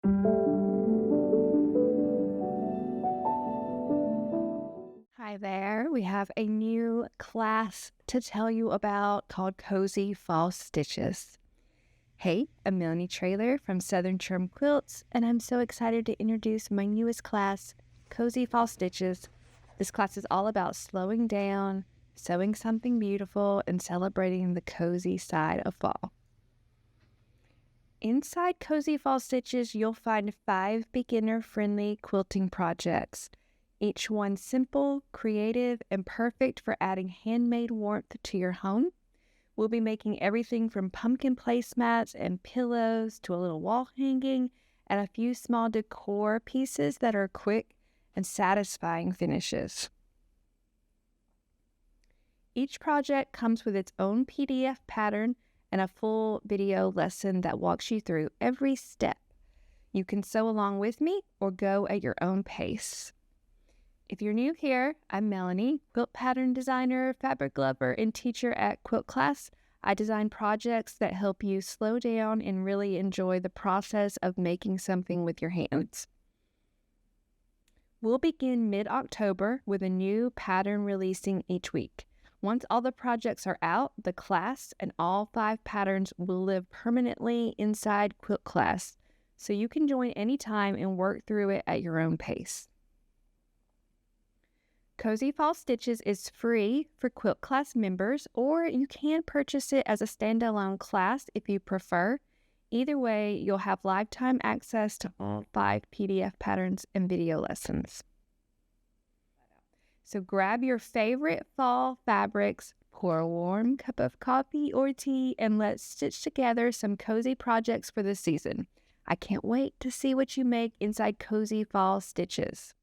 Hi there. We have a new class to tell you about called Cozy Fall Stitches. Hey, I'm Melanie Trailer from Southern Charm Quilts, and I'm so excited to introduce my newest class, Cozy Fall Stitches. This class is all about slowing down, sewing something beautiful, and celebrating the cozy side of fall. Inside Cozy Fall Stitches, you'll find 5 beginner-friendly quilting projects, each one simple, creative, and perfect for adding handmade warmth to your home. We'll be making everything from pumpkin placemats and pillows to a little wall hanging and a few small decor pieces that are quick and satisfying finishes. Each project comes with its own PDF pattern and a full video lesson that walks you through every step. You can sew along with me or go at your own pace. If you're new here, I'm Melanie, quilt pattern designer, fabric lover, and teacher at Quilt Class. I design projects that help you slow down and really enjoy the process of making something with your hands. We'll begin mid-October with a new pattern releasing each week. Once all the projects are out, the class and all 5 patterns will live permanently inside Quilt Class, so you can join anytime and work through it at your own pace. Cozy Fall Stitches is free for Quilt Class members, or you can purchase it as a standalone class if you prefer. Either way, you'll have lifetime access to all 5 PDF patterns and video lessons. So grab your favorite fall fabrics, pour a warm cup of coffee or tea, and let's stitch together some cozy projects for the season. I can't wait to see what you make inside Cozy Fall Stitches.